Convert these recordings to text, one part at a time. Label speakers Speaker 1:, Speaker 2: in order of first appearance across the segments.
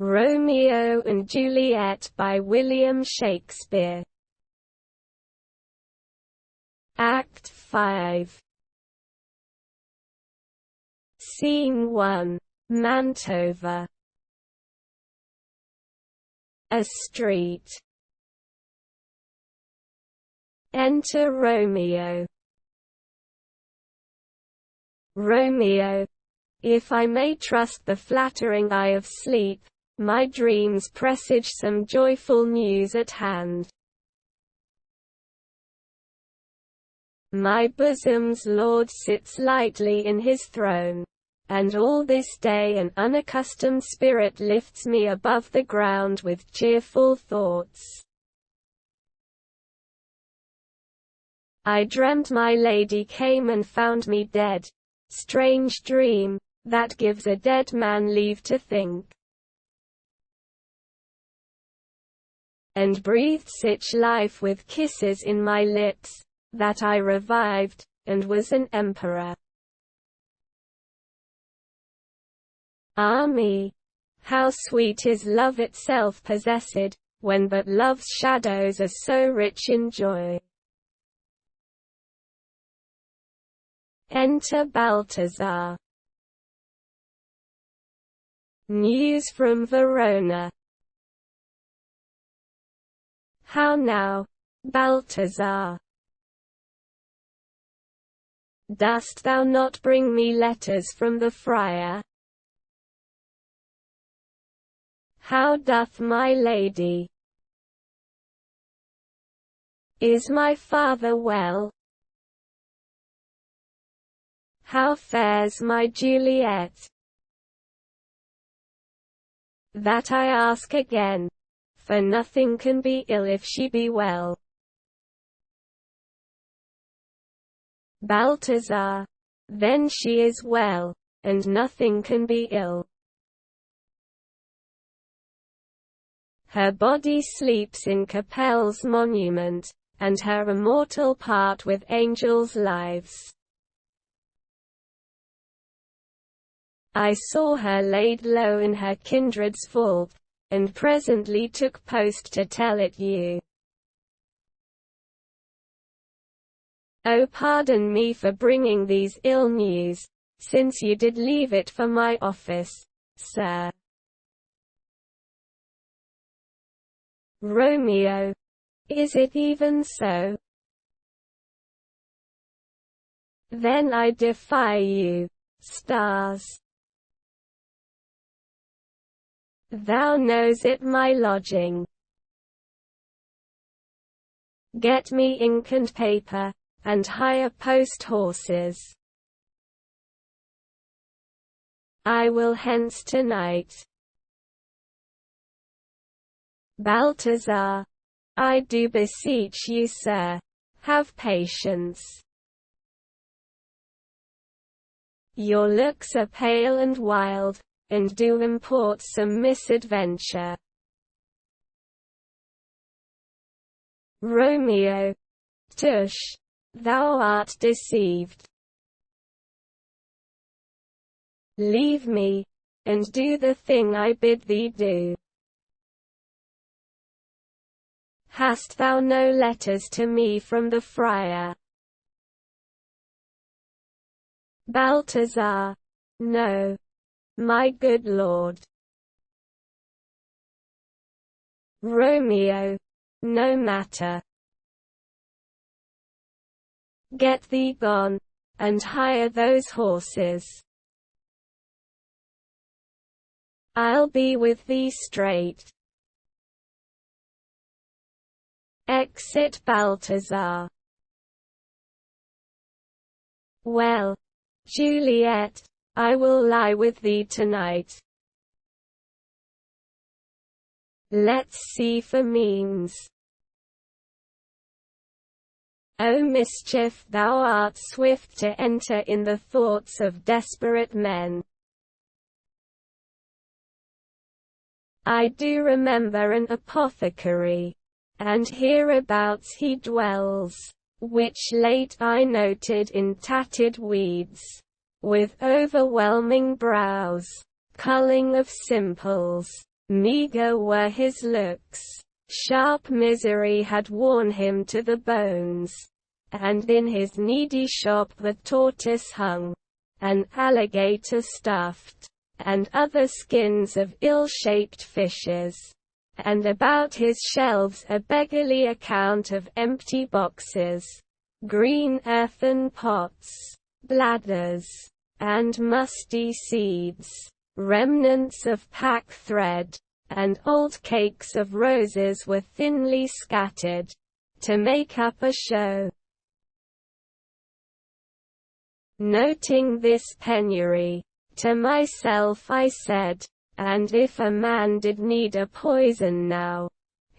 Speaker 1: Romeo and Juliet by William Shakespeare. Act 5. Scene 1. Mantova. A street. Enter Romeo. Romeo, if I may trust the flattering eye of sleep, my dreams presage some joyful news at hand. My bosom's Lord sits lightly in his throne, and all this day an unaccustomed spirit lifts me above the ground with cheerful thoughts. I dreamt my lady came and found me dead. Strange dream, that gives a dead man leave to think. And breathed such life with kisses in my lips, that I revived, and was an emperor. Ah me! How sweet is love itself possessed, when but love's shadows are so rich in joy. Enter Balthazar. News from Verona. How now, Balthazar? Dost thou not bring me letters from the friar? How doth my lady? Is my father well? How fares my Juliet? That I ask again, for nothing can be ill if she be well. Balthazar, then she is well, and nothing can be ill. Her body sleeps in Capel's monument, and her immortal part with angels' lives. I saw her laid low in her kindred's vault, and presently took post to tell it you. Oh, pardon me for bringing these ill news, since you did leave it for my office, sir. Romeo, is it even so? Then I defy you, stars. Thou knows it my lodging. Get me ink and paper, and hire post horses. I will hence tonight. Balthazar, I do beseech you, sir, have patience. Your looks are pale and wild, and do import some misadventure. Romeo, tush, thou art deceived. Leave me, and do the thing I bid thee do. Hast thou no letters to me from the friar? Balthazar, no, my good lord. Romeo, no matter. Get thee gone, and hire those horses. I'll be with thee straight. Exit Balthazar. Well, Juliet, I will lie with thee tonight. Let's see for means. O mischief, thou art swift to enter in the thoughts of desperate men. I do remember an apothecary, and hereabouts he dwells, which late I noted in tattered weeds, with overwhelming brows, culling of simples, Meagre were his looks, sharp misery had worn him to the bones, and in his needy shop the tortoise hung, an alligator stuffed, and other skins of ill-shaped fishes, and about his shelves a beggarly account of empty boxes, green earthen pots, bladders, and musty seeds, remnants of pack thread, and old cakes of roses were thinly scattered, to make up a show. Noting this penury, to myself I said, and if a man did need a poison now,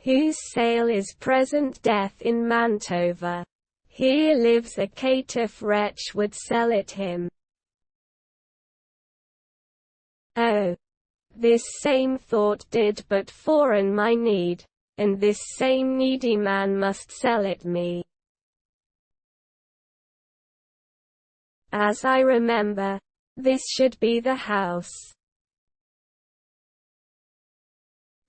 Speaker 1: whose sale is present death in Mantova, here lives a caitiff wretch would sell it him. Oh, this same thought did but foreign my need, and this same needy man must sell it me. As I remember, this should be the house.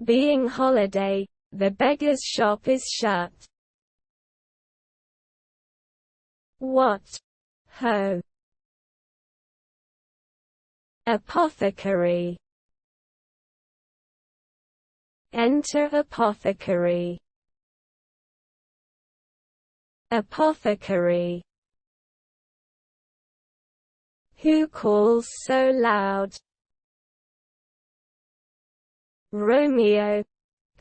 Speaker 1: Being holiday, the beggar's shop is shut. What? Ho! Apothecary. Enter apothecary. Apothecary. Who calls so loud? Romeo,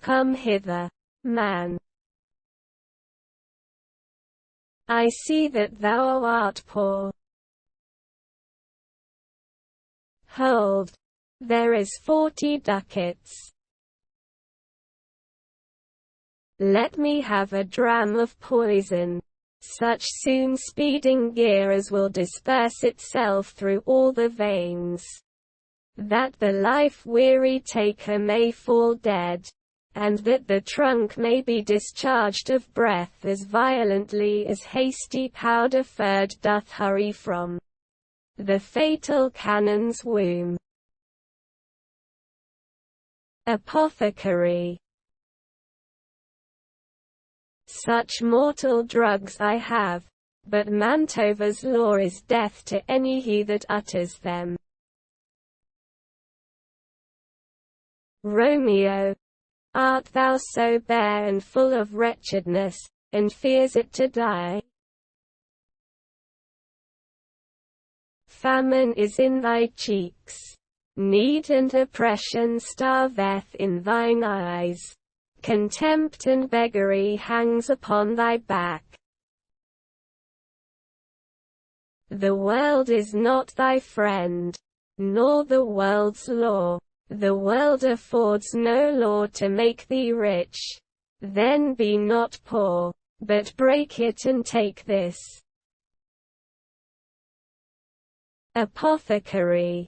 Speaker 1: come hither, man. I see that thou art poor. Hold, there is 40 ducats. Let me have a dram of poison, such soon speeding gear as will disperse itself through all the veins, that the life-weary taker may fall dead, and that the trunk may be discharged of breath as violently as hasty powder-furred doth hurry from the fatal cannon's womb. Apothecary. Such mortal drugs I have, but Mantova's law is death to any he that utters them. Romeo, art thou so bare and full of wretchedness, and fears it to die? Famine is in thy cheeks, need and oppression starveth in thine eyes, contempt and beggary hangs upon thy back. The world is not thy friend, nor the world's law. The world affords no law to make thee rich. Then be not poor, but break it and take this. Apothecary.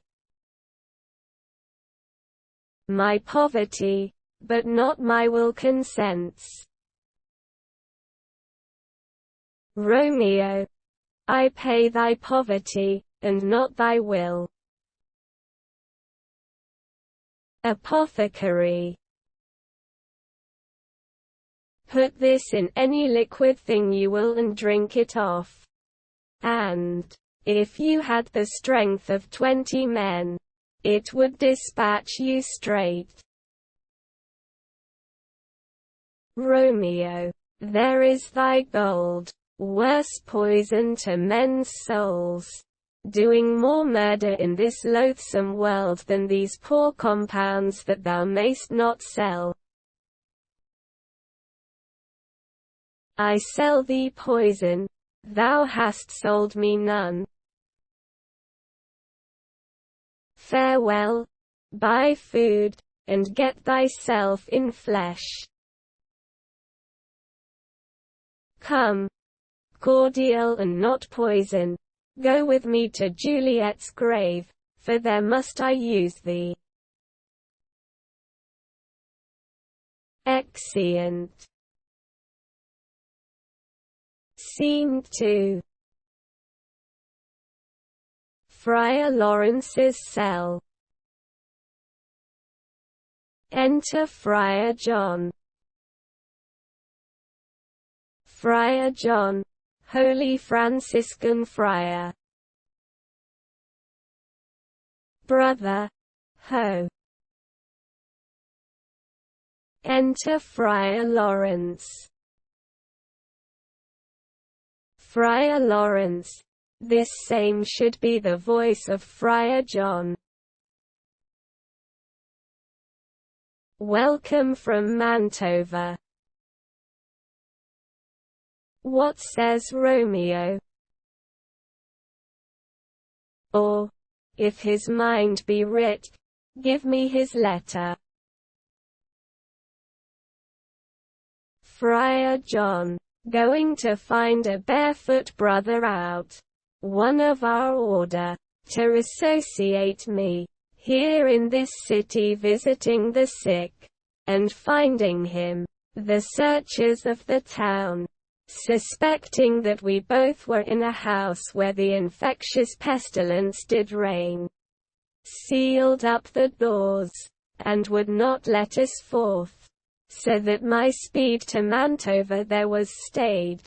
Speaker 1: My poverty, but not my will consents. Romeo, I pay thy poverty, and not thy will. Apothecary. Put this in any liquid thing you will and drink it off. And, if you had the strength of 20 men, it would dispatch you straight. Romeo, there is thy gold, worse poison to men's souls, doing more murder in this loathsome world than these poor compounds that thou mayst not sell. I sell thee poison, thou hast sold me none. Farewell, buy food, and get thyself in flesh. Come, cordial and not poison, go with me to Juliet's grave, for there must I use thee. Exeunt. Scene 2. Friar Lawrence's cell. Enter Friar John. Friar John, holy Franciscan friar. Brother, ho. Enter Friar Lawrence. Friar Lawrence, this same should be the voice of Friar John. Welcome from Mantova. What says Romeo? Or, if his mind be writ, give me his letter. Friar John, going to find a barefoot brother out, one of our order, to associate me, here in this city visiting the sick, and finding him, the searchers of the town, suspecting that we both were in a house where the infectious pestilence did reign, sealed up the doors, and would not let us forth, so that my speed to Mantova there was stayed.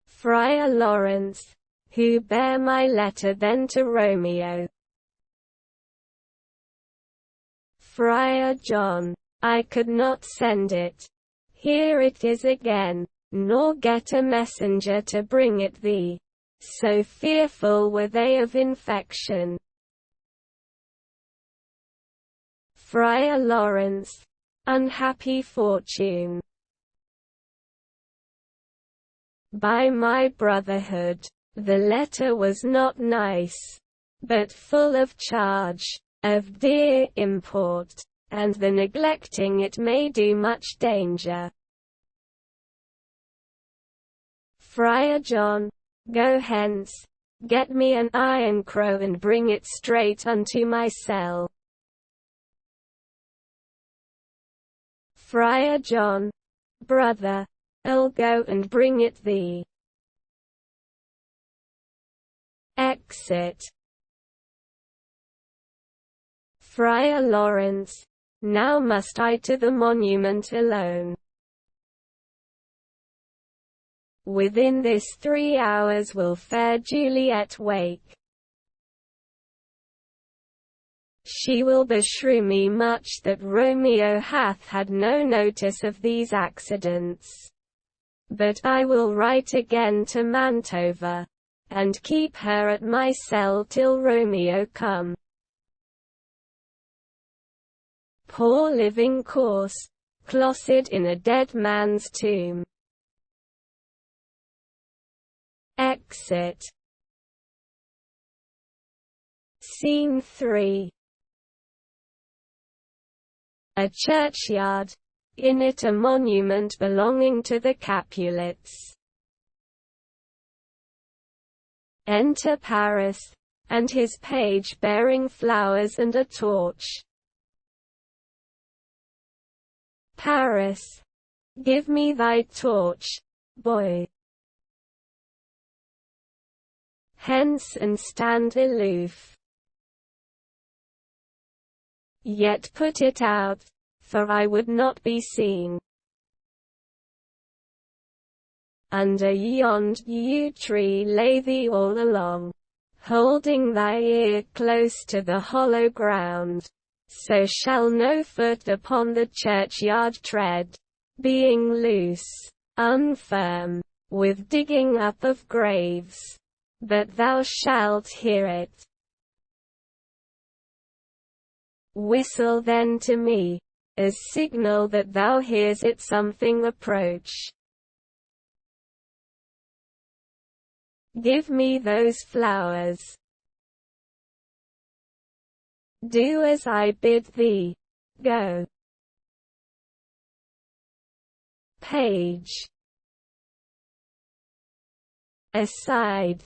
Speaker 1: Friar Lawrence, who bare my letter then to Romeo. Friar John, I could not send it. Here it is again, nor get a messenger to bring it thee. So fearful were they of infection. Friar Lawrence, unhappy fortune. By my brotherhood, the letter was not nice, but full of charge, of dear import, and the neglecting it may do much danger. Friar John, go hence, get me an iron crow and bring it straight unto my cell. Friar John, brother, I'll go and bring it thee. Exit. Friar Lawrence, now must I to the monument alone. Within this 3 hours will fair Juliet wake. She will beshrew me much that Romeo hath had no notice of these accidents. But I will write again to Mantova, and keep her at my cell till Romeo come. Poor living corse, closeted in a dead man's tomb. Exit. Scene 3. A churchyard, in it a monument belonging to the Capulets. Enter Paris, and his page bearing flowers and a torch. Paris, give me thy torch, boy. Hence and stand aloof. Yet put it out, for I would not be seen. Under yond yew tree lay thee all along, holding thy ear close to the hollow ground, so shall no foot upon the churchyard tread, being loose, unfirm, with digging up of graves, but thou shalt hear it. Whistle then to me, as signal that thou hears it something approach. Give me those flowers. Do as I bid thee. Go. Page. Aside.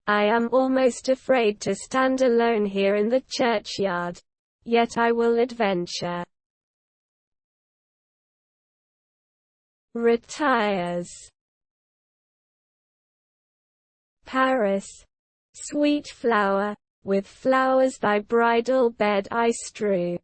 Speaker 1: I am almost afraid to stand alone here in the churchyard, yet I will adventure. Retires. Paris, sweet flower, with flowers thy bridal bed I strew.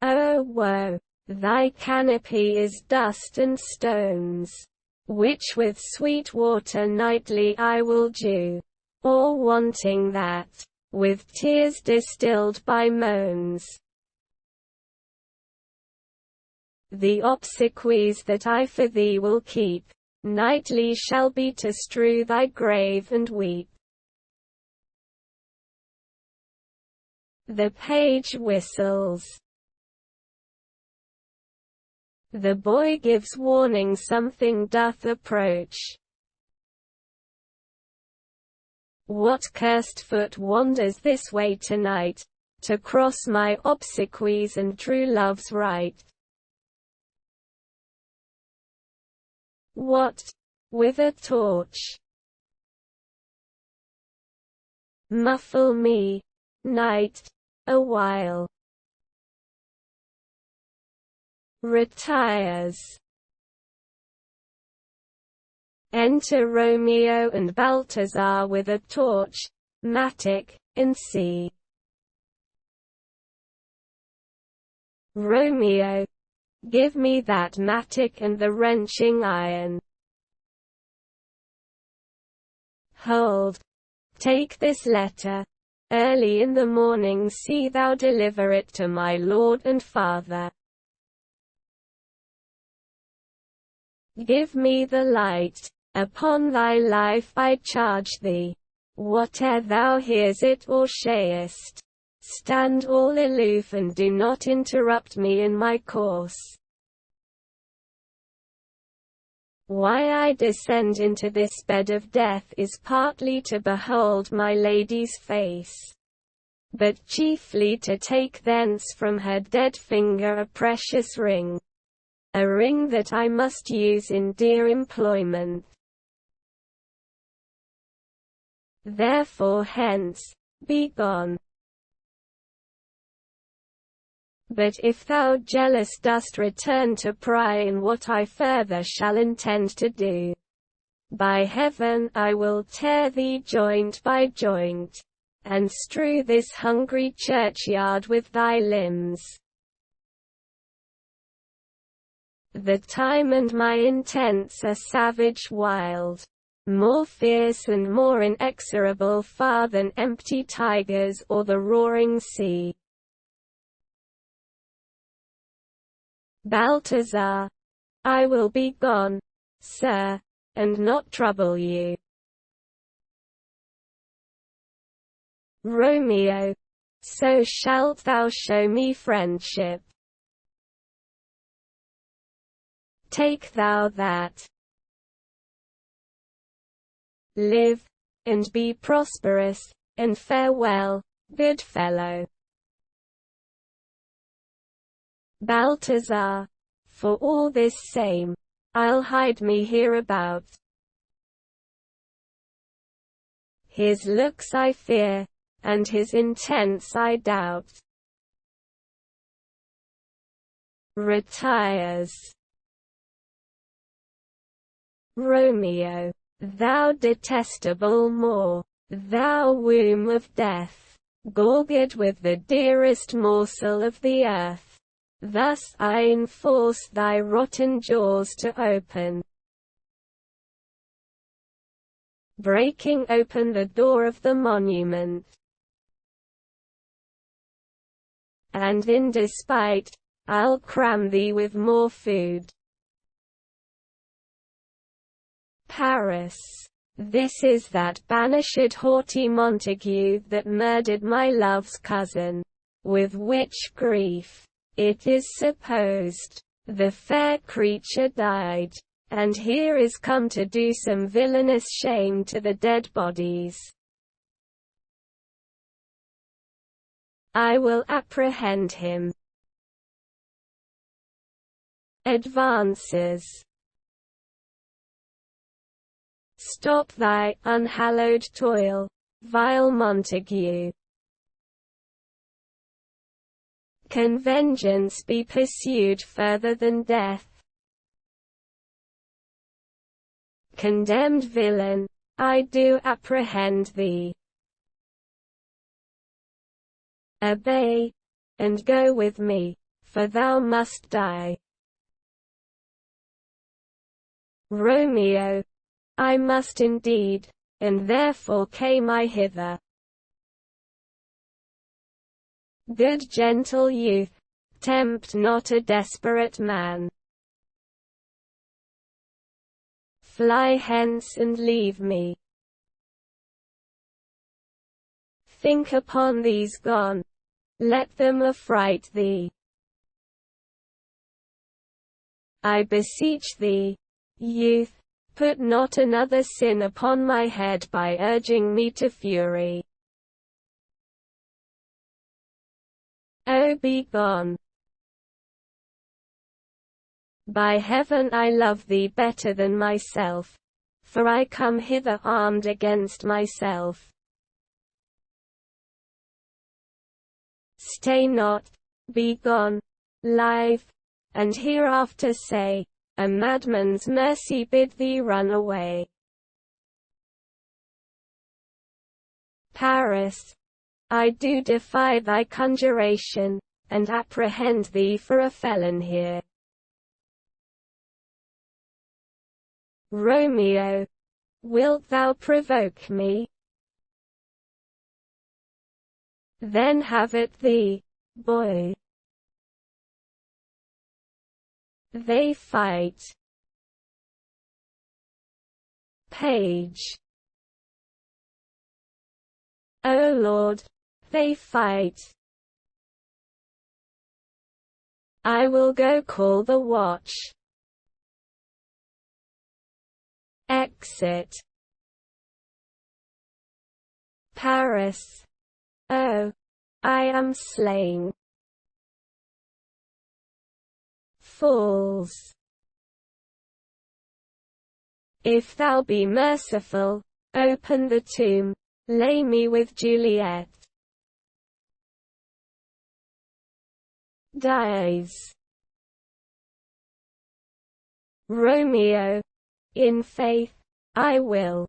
Speaker 1: Oh woe! Thy canopy is dust and stones, which with sweet water nightly I will dew, or wanting that, with tears distilled by moans. The obsequies that I for thee will keep, nightly shall be to strew thy grave and weep. The page whistles. The boy gives warning something doth approach. What cursed foot wanders this way tonight, to cross my obsequies and true love's right? What, with a torch? Muffle me, night, awhile. Retires. Enter Romeo and Balthazar with a torch, mattock, and sea. Romeo, give me that mattock and the wrenching iron. Hold. Take this letter. Early in the morning see thou deliver it to my lord and father. Give me the light. Upon thy life I charge thee. Whate'er thou hears it or shayest, stand all aloof and do not interrupt me in my course. Why I descend into this bed of death is partly to behold my lady's face, but chiefly to take thence from her dead finger a precious ring, a ring that I must use in dear employment. Therefore hence, be gone. But if thou jealous dost return to pry in what I further shall intend to do, by heaven I will tear thee joint by joint, and strew this hungry churchyard with thy limbs. The time and my intents are savage wild, more fierce and more inexorable far than empty tigers or the roaring sea. Balthazar, I will be gone, sir, and not trouble you. Romeo, so shalt thou show me friendship. Take thou that. Live, and be prosperous, and farewell, good fellow. Balthazar, for all this same, I'll hide me hereabout. His looks I fear, and his intents I doubt. Retires. Romeo, thou detestable Moor, thou womb of death, gorged with the dearest morsel of the earth, thus I enforce thy rotten jaws to open. Breaking open the door of the monument, and in despite, I'll cram thee with more food. Paris. This is that banished haughty Montague that murdered my love's cousin, with which grief, it is supposed, the fair creature died, and here is come to do some villainous shame to the dead bodies. I will apprehend him. Advances. Stop thy unhallowed toil, vile Montague. Can vengeance be pursued further than death? Condemned villain, I do apprehend thee. Obey, and go with me, for thou must die. Romeo, I must indeed, and therefore came I hither. Good gentle youth, tempt not a desperate man. Fly hence and leave me. Think upon these gone, let them affright thee. I beseech thee, youth, put not another sin upon my head by urging me to fury. Oh, be gone. By heaven I love thee better than myself, for I come hither armed against myself. Stay not, be gone, live, and hereafter say, a madman's mercy bid thee run away. Paris, I do defy thy conjuration, and apprehend thee for a felon here. Romeo, wilt thou provoke me? Then have it thee, boy. They fight. Page. O Lord, they fight. I will go call the watch. Exit. Paris. Oh, I am slain. Fools. If thou be merciful, open the tomb, lay me with Juliet. Dies. Romeo, in faith, I will.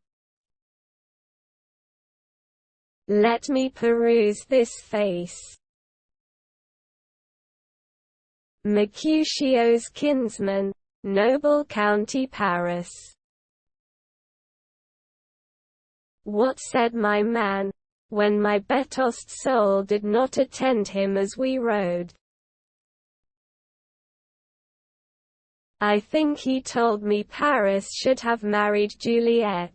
Speaker 1: Let me peruse this face. Mercutio's kinsman, noble county Paris. What said my man, when my betossed soul did not attend him as we rode? I think he told me Paris should have married Juliet.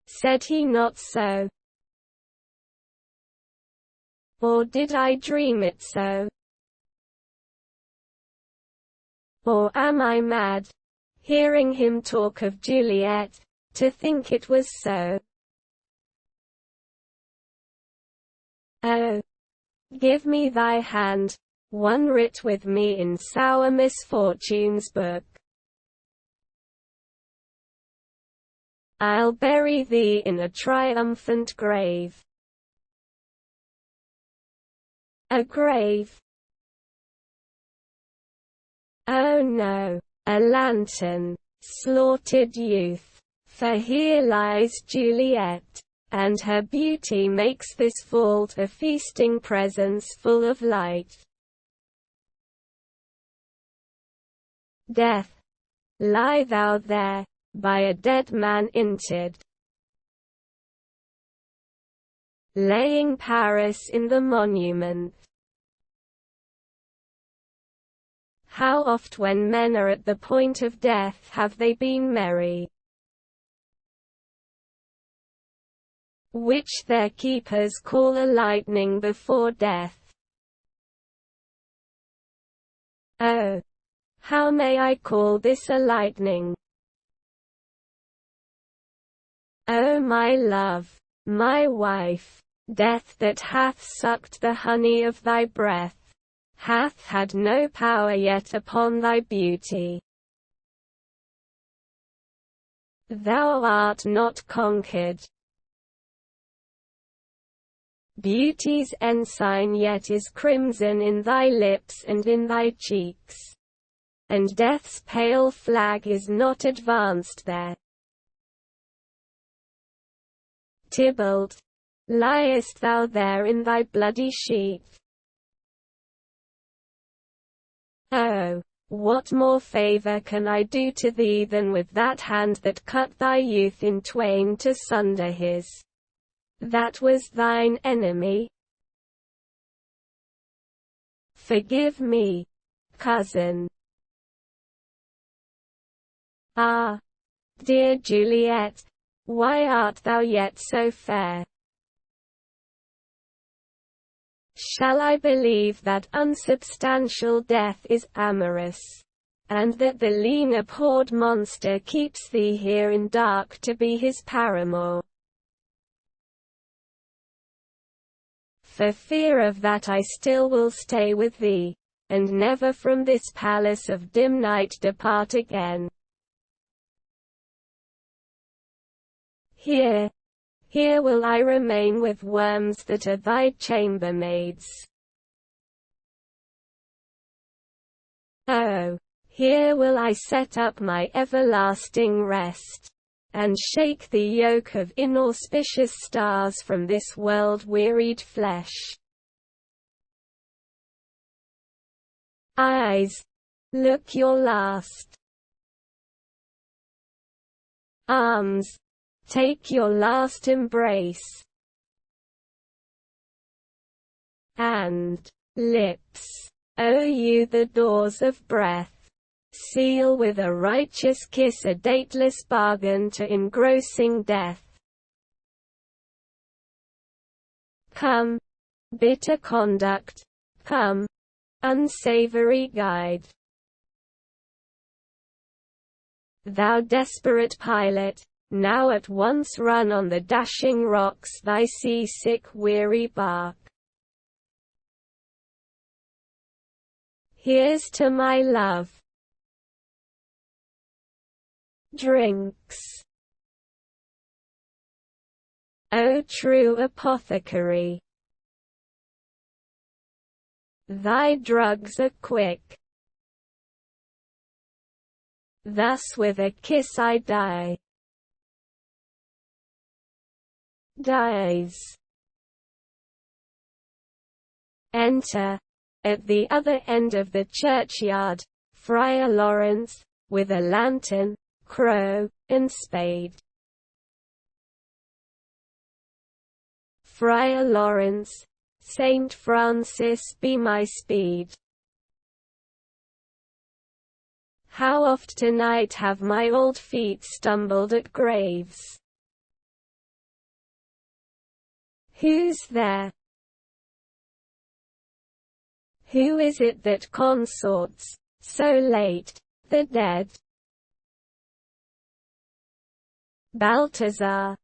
Speaker 1: Said he not so? Or did I dream it so? Or am I mad, hearing him talk of Juliet, to think it was so? Oh, give me thy hand, one writ with me in sour misfortune's book. I'll bury thee in a triumphant grave. A grave? Oh no, a lantern, slaughtered youth, for here lies Juliet, and her beauty makes this vault a feasting presence full of light. Death, lie thou there, by a dead man interred, laying Paris in the monument. How oft when men are at the point of death have they been merry, which their keepers call a lightning before death. Oh, how may I call this a lightning? O my love, my wife, death that hath sucked the honey of thy breath, hath had no power yet upon thy beauty. Thou art not conquered. Beauty's ensign yet is crimson in thy lips and in thy cheeks. and death's pale flag is not advanced there. Tybalt, liest thou there in thy bloody sheet? Oh, what more favour can I do to thee than with that hand that cut thy youth in twain to sunder his that was thine enemy? Forgive me, cousin. Ah, dear Juliet, why art thou yet so fair? Shall I believe that unsubstantial death is amorous, and that the lean abhorred monster keeps thee here in dark to be his paramour? For fear of that I still will stay with thee, and never from this palace of dim night depart again. Here will I remain with worms that are thy chambermaids. Oh, here will I set up my everlasting rest, and shake the yoke of inauspicious stars from this world-wearied flesh. Eyes, look your last. Arms, take your last embrace. And lips, O you the doors of breath, seal with a righteous kiss a dateless bargain to engrossing death. Come, bitter conduct, come, unsavory guide. Thou desperate pilot, now at once run on the dashing rocks thy sea-sick weary bark. Here's to my love. Drinks. O true apothecary, thy drugs are quick. Thus with a kiss I die. Dies. Enter, at the other end of the churchyard, Friar Lawrence, with a lantern, crow, and spade. Friar Lawrence, Saint Francis be my speed. How oft tonight have my old feet stumbled at graves. Who's there? Who is it that consorts, so late, the dead? Balthazar.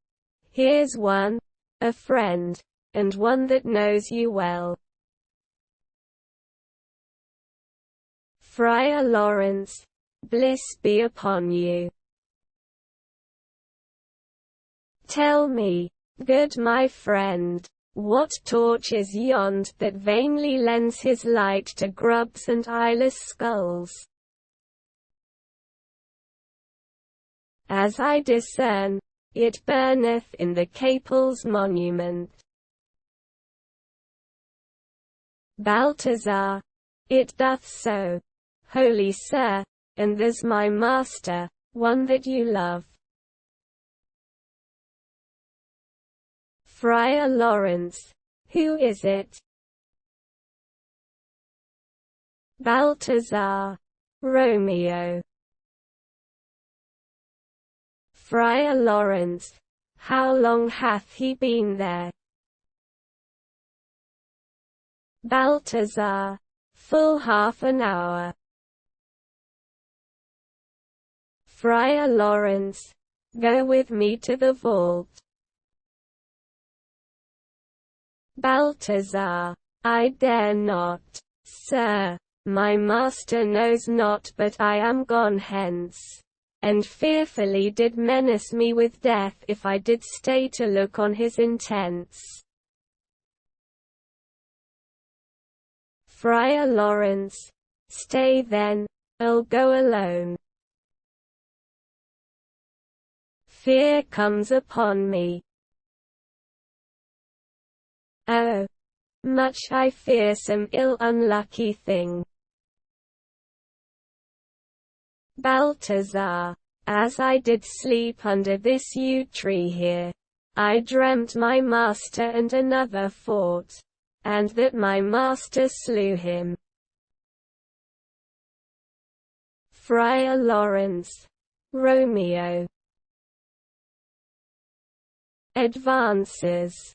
Speaker 1: Here's one, a friend, and one that knows you well. Friar Lawrence, bliss be upon you. Tell me, good my friend, what torch is yond that vainly lends his light to grubs and eyeless skulls? As I discern, it burneth in the Capel's monument. Balthazar. It doth so, holy sir, and there's my master, one that you love. Friar Lawrence. Who is it? Balthazar. Romeo. Friar Lawrence. How long hath he been there? Balthazar. Full half an hour. Friar Lawrence. Go with me to the vault. Balthazar. I dare not, sir. My master knows not but I am gone hence, and fearfully did menace me with death if I did stay to look on his intents. Friar Lawrence. Stay then, I'll go alone. Fear comes upon me. Oh, much I fear some ill unlucky thing. Balthazar, as I did sleep under this yew tree here, I dreamt my master and another fought, and that my master slew him. Friar Lawrence. Romeo. Advances.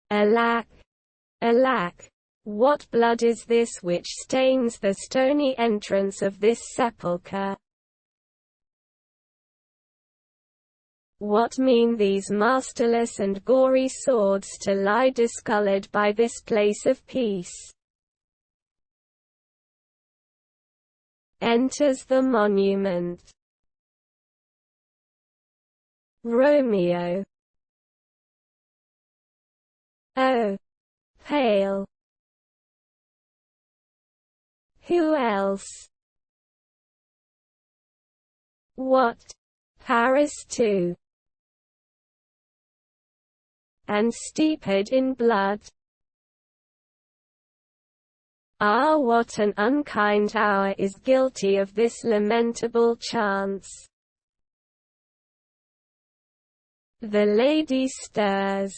Speaker 1: Alack! Alack! What blood is this which stains the stony entrance of this sepulchre? What mean these masterless and gory swords to lie discoloured by this place of peace? Enters the monument. Romeo. Oh, pale. Who else? What? Paris too? And steeped in blood? Ah, what an unkind hour is guilty of this lamentable chance. The lady stirs.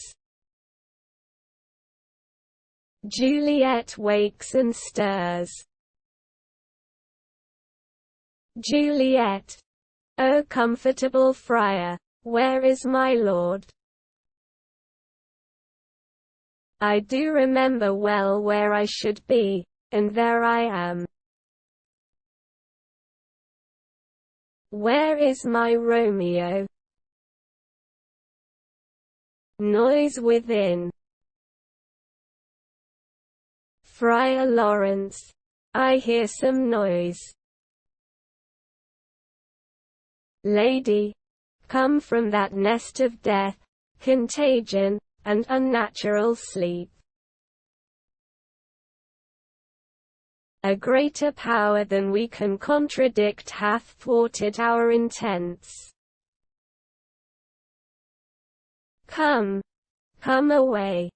Speaker 1: Juliet wakes and stirs. Juliet. O comfortable friar, where is my lord? I do remember well where I should be, and there I am. Where is my Romeo? Noise within. Friar Lawrence. I hear some noise. Lady, come from that nest of death, contagion, and unnatural sleep. A greater power than we can contradict hath thwarted our intents. Come, come away.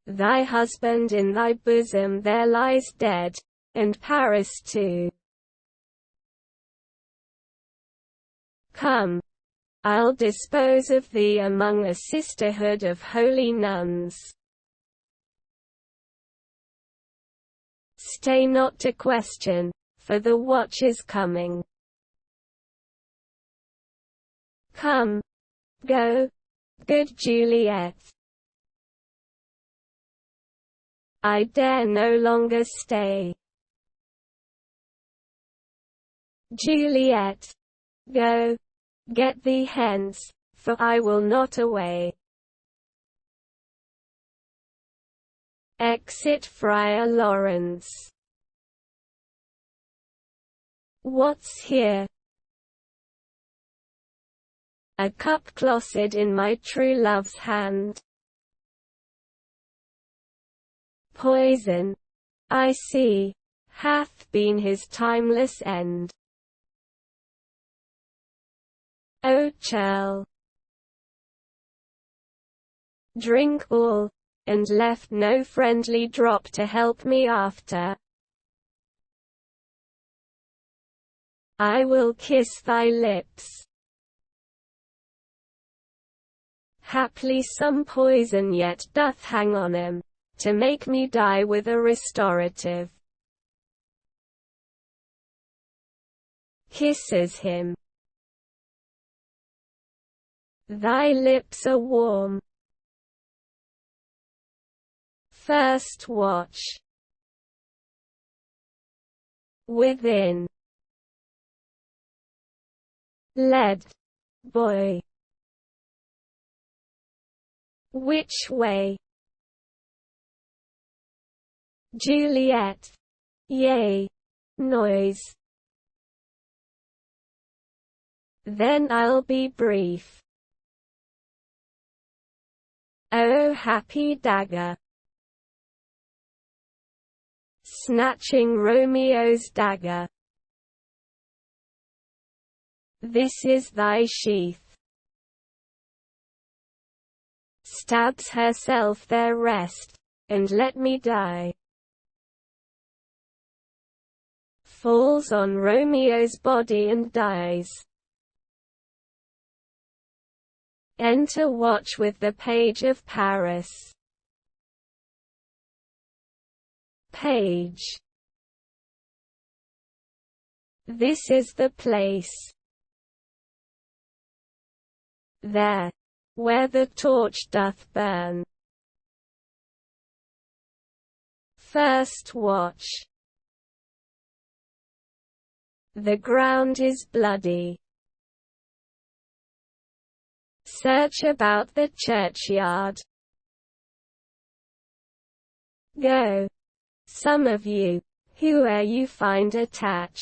Speaker 1: Thy husband in thy bosom there lies dead, and Paris too. Come, I'll dispose of thee among a sisterhood of holy nuns. Stay not to question, for the watch is coming. Come, go, good Juliet. I dare no longer stay. Juliet, go, get thee hence, for I will not away. Exit Friar Lawrence. What's here? A cup closet in my true love's hand. Poison, I see, hath been his timeless end. O churl, drink all, and left no friendly drop to help me after. I will kiss thy lips. Haply some poison yet doth hang on 'em, to make me die with a restorative. Kisses him. Thy lips are warm. First watch. Within. Led, boy. Which way? Juliet. Yea. Noise. Then I'll be brief. O happy dagger! snatching Romeo's dagger. This is thy sheath. Stabs herself there rest, and let me die. Falls on Romeo's body and dies. Enter watch with the page of Paris. Page. This is the place. There, where the torch doth burn. First watch. The ground is bloody. Search about the churchyard. Go, some of you, whoe'er you find attach.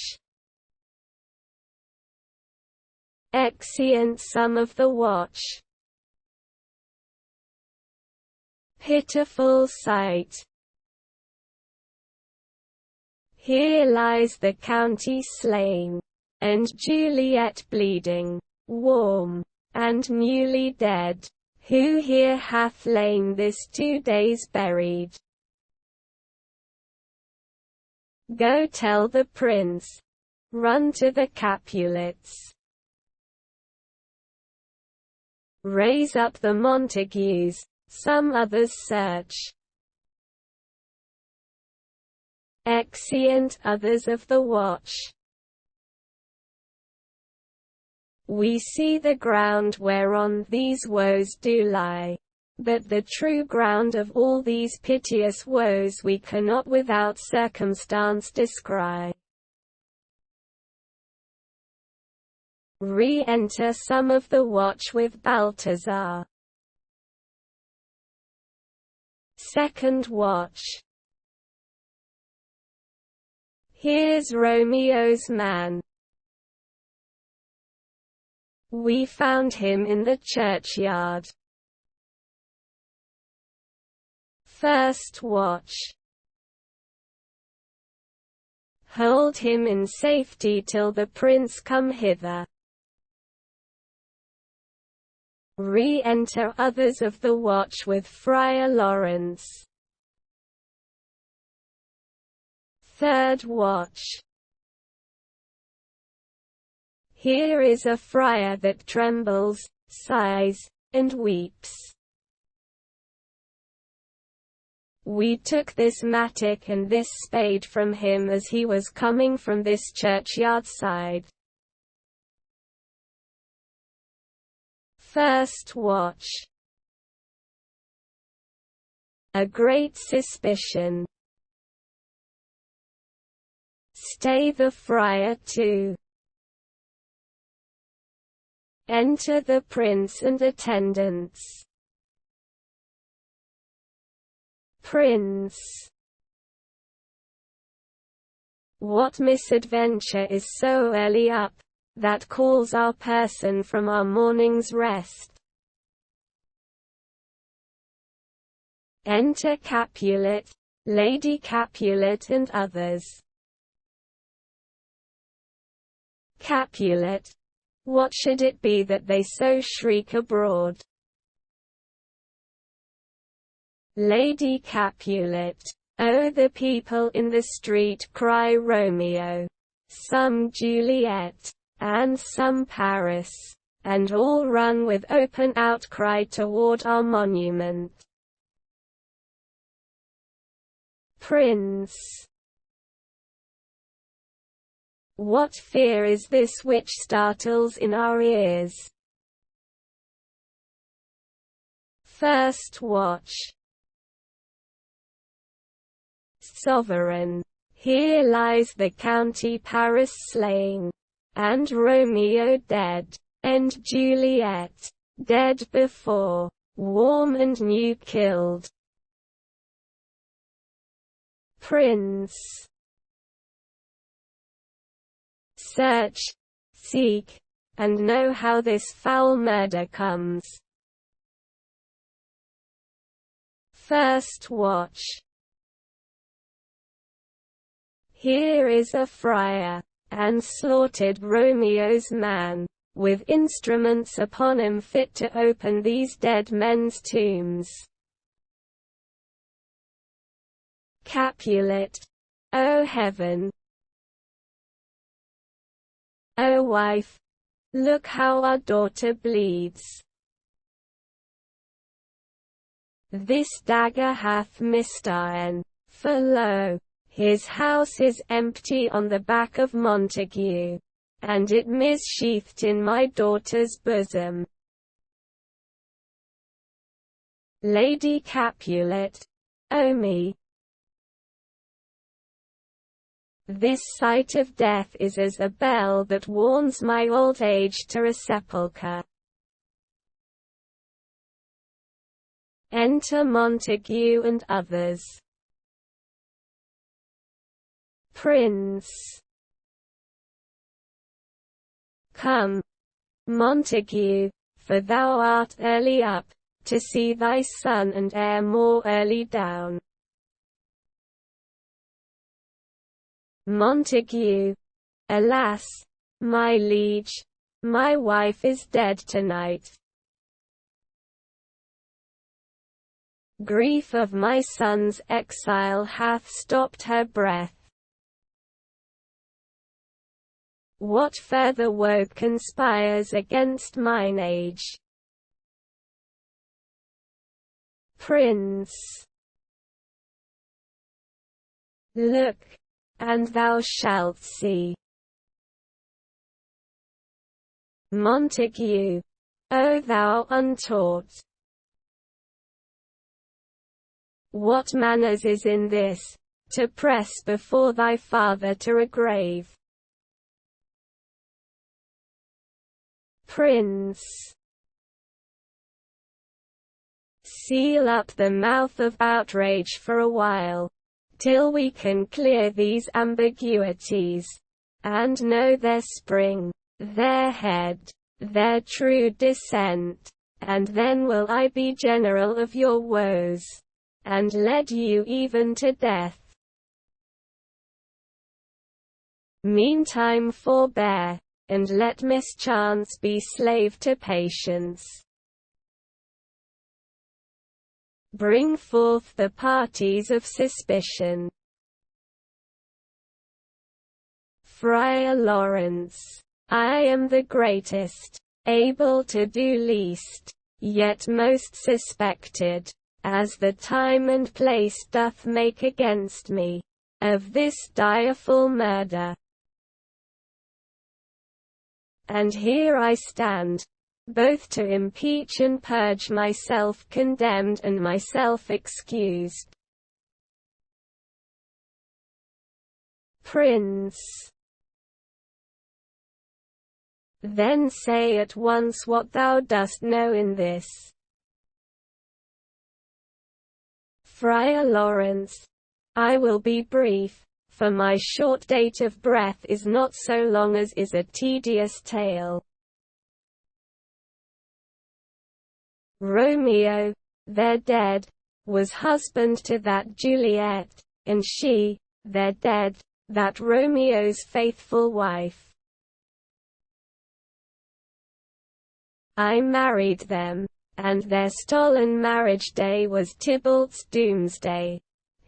Speaker 1: Exeunt some of the watch. Pitiful sight. Here lies the county slain, and Juliet bleeding, warm, and newly dead, who here hath lain this 2 days buried. Go tell the prince. Run to the Capulets. Raise up the Montagues, some others search. Exeunt others of the watch. We see the ground whereon these woes do lie, but the true ground of all these piteous woes we cannot without circumstance descry. Re-enter some of the watch with Balthazar. Second watch. Here's Romeo's man. We found him in the churchyard. First watch. Hold him in safety till the prince come hither. Re-enter others of the watch with Friar Lawrence. Third watch. Here is a friar that trembles, sighs, and weeps. We took this mattock and this spade from him as he was coming from this churchyard side. First watch. A great suspicion. Stay the friar too. Enter the prince and attendants. Prince. What misadventure is so early up, that calls our person from our morning's rest? Enter Capulet, Lady Capulet and others. Capulet. What should it be that they so shriek abroad? Lady Capulet. Oh, the people in the street cry Romeo, some Juliet, and some Paris, and all run with open outcry toward our monument. Prince. What fear is this which startles in our ears? First watch. Sovereign. Here lies the county Paris slain, and Romeo dead, and Juliet dead before, warm and new killed. Prince. Search, seek, and know how this foul murder comes. First watch. Here is a friar, and slaughtered Romeo's man, with instruments upon him fit to open these dead men's tombs. Capulet. O heaven! O wife! Look how our daughter bleeds. This dagger hath mistaken, for lo, his house is empty on the back of Montague, and it missheathed in my daughter's bosom. Lady Capulet. O me! This sight of death is as a bell that warns my old age to a sepulchre. Enter Montague and others. Prince. Come, Montague, for thou art early up, to see thy son and heir more early down. Montague. Alas, my liege, my wife is dead tonight. Grief of my son's exile hath stopped her breath. What further woe conspires against mine age? Prince. Look, and thou shalt see. Montague. O thou untaught! What manners is in this, to press before thy father to a grave? Prince. Seal up the mouth of outrage for a while, till we can clear these ambiguities, and know their spring, their head, their true descent, and then will I be general of your woes, and lead you even to death. Meantime forbear, and let mischance be slave to patience. Bring forth the parties of suspicion. Friar Lawrence. I am the greatest, able to do least, yet most suspected, as the time and place doth make against me, of this direful murder. And here I stand, both to impeach and purge myself condemned and myself excused. Prince. Then say at once what thou dost know in this. Friar Lawrence. I will be brief, for my short date of breath is not so long as is a tedious tale. Romeo, their dead, was husband to that Juliet, and she, their dead, that Romeo's faithful wife. I married them, and their stolen marriage day was Tybalt's doomsday,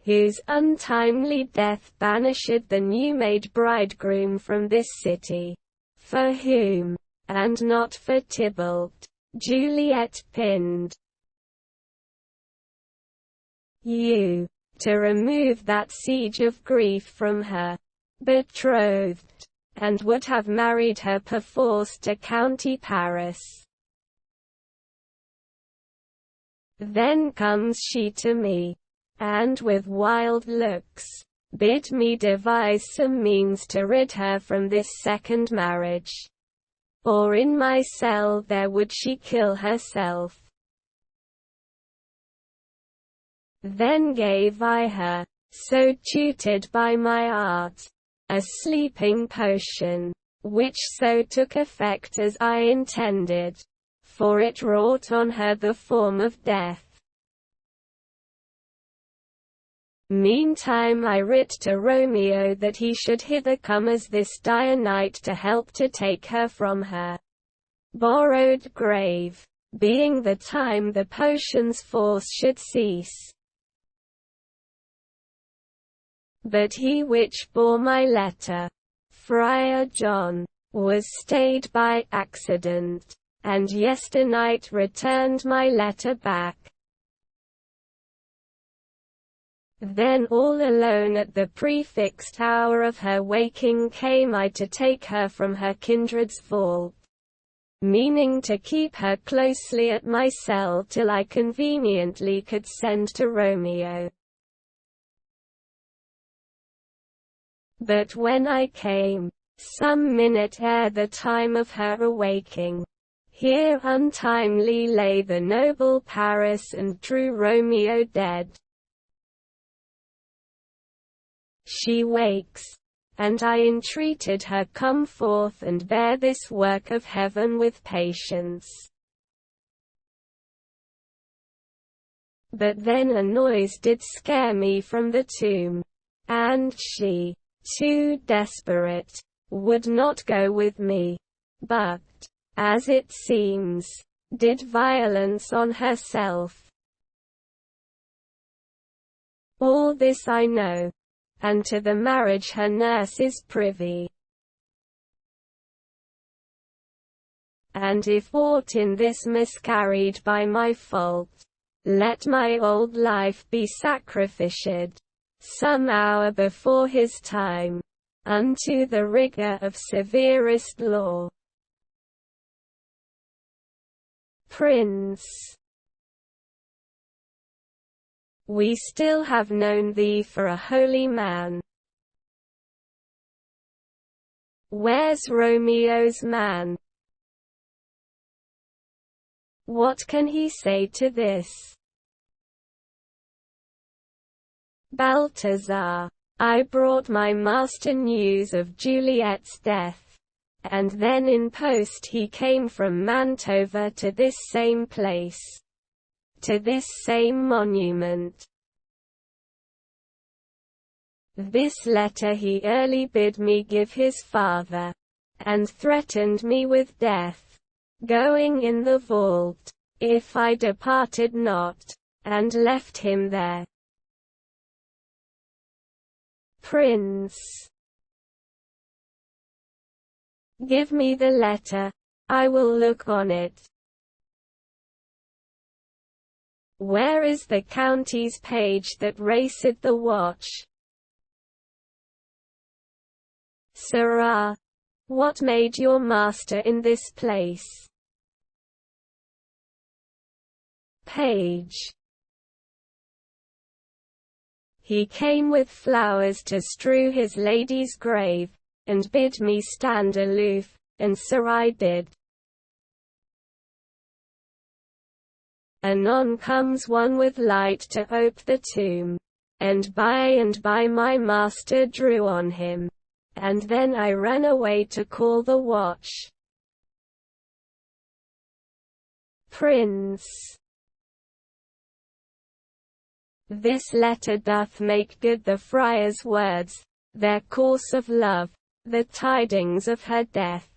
Speaker 1: whose untimely death banished the new-made bridegroom from this city, for whom, and not for Tybalt, Juliet pined. You, to remove that siege of grief from her betrothed, and would have married her perforce to County Paris. Then comes she to me, and with wild looks, bid me devise some means to rid her from this second marriage. Or in my cell there would she kill herself. Then gave I her, so tutored by my art, a sleeping potion, which so took effect as I intended, for it wrought on her the form of death. Meantime I writ to Romeo that he should hither come as this dire night to help to take her from her borrowed grave, being the time the potion's force should cease. But he which bore my letter, Friar John, was stayed by accident, and yesternight returned my letter back. Then all alone at the prefixed hour of her waking came I to take her from her kindred's vault, meaning to keep her closely at my cell till I conveniently could send to Romeo. But when I came, some minute ere the time of her awaking, here untimely lay the noble Paris and true Romeo dead. She wakes, and I entreated her come forth and bear this work of heaven with patience. But then a noise did scare me from the tomb, and she, too desperate, would not go with me, but, as it seems, did violence on herself. All this I know, and to the marriage her nurse is privy. And if aught in this miscarried by my fault, let my old life be sacrificed, some hour before his time, unto the rigor of severest law. Prince, we still have known thee for a holy man. Where's Romeo's man? What can he say to this? Balthazar, I brought my master news of Juliet's death, and then in post he came from Mantova to this same place, to this same monument. This letter he early bid me give his father, and threatened me with death, going in the vault, if I departed not, and left him there. Prince, give me the letter, I will look on it. Where is the county's page that raced the watch? Sirrah, what made your master in this place? Page, he came with flowers to strew his lady's grave, and bid me stand aloof, and so I did. Anon comes one with light to ope the tomb, and by my master drew on him, and then I ran away to call the watch. Prince, this letter doth make good the friar's words, their course of love, the tidings of her death.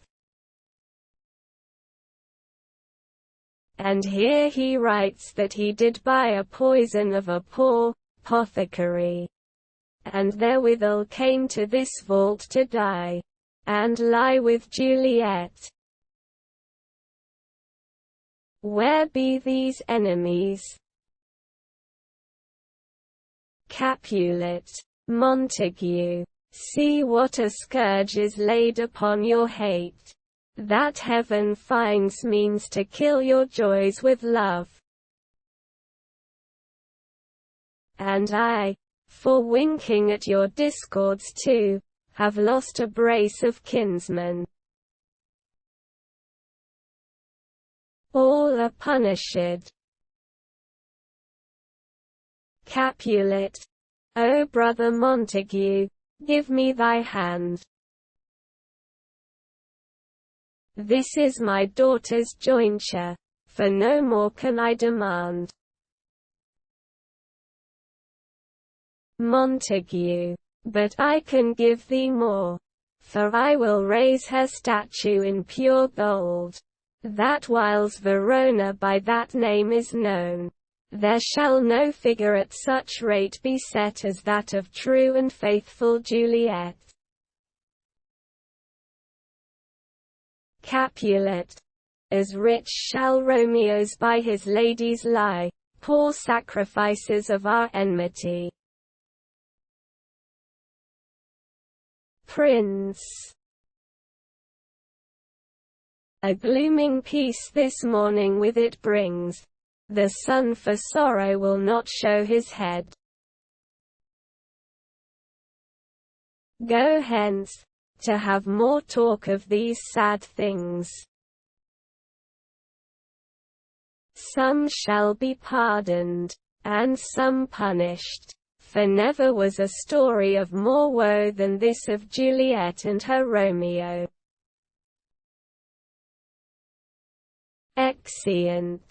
Speaker 1: And here he writes that he did buy a poison of a poor apothecary, and therewithal came to this vault to die, and lie with Juliet. Where be these enemies? Capulet, Montague, see what a scourge is laid upon your hate, that heaven finds means to kill your joys with love. And I, for winking at your discords too, have lost a brace of kinsmen. All are punished. Capulet, O brother Montague, give me thy hand. This is my daughter's jointure, for no more can I demand. Montague. But I can give thee more. For I will raise her statue in pure gold, that whiles Verona by that name is known, there shall no figure at such rate be set as that of true and faithful Juliet. Capulet. As rich shall Romeo's by his ladies lie, poor sacrifices of our enmity. Prince. A glooming peace this morning with it brings, the sun for sorrow will not show his head. Go hence, to have more talk of these sad things. Some shall be pardoned, and some punished, for never was a story of more woe than this of Juliet and her Romeo. Exeunt.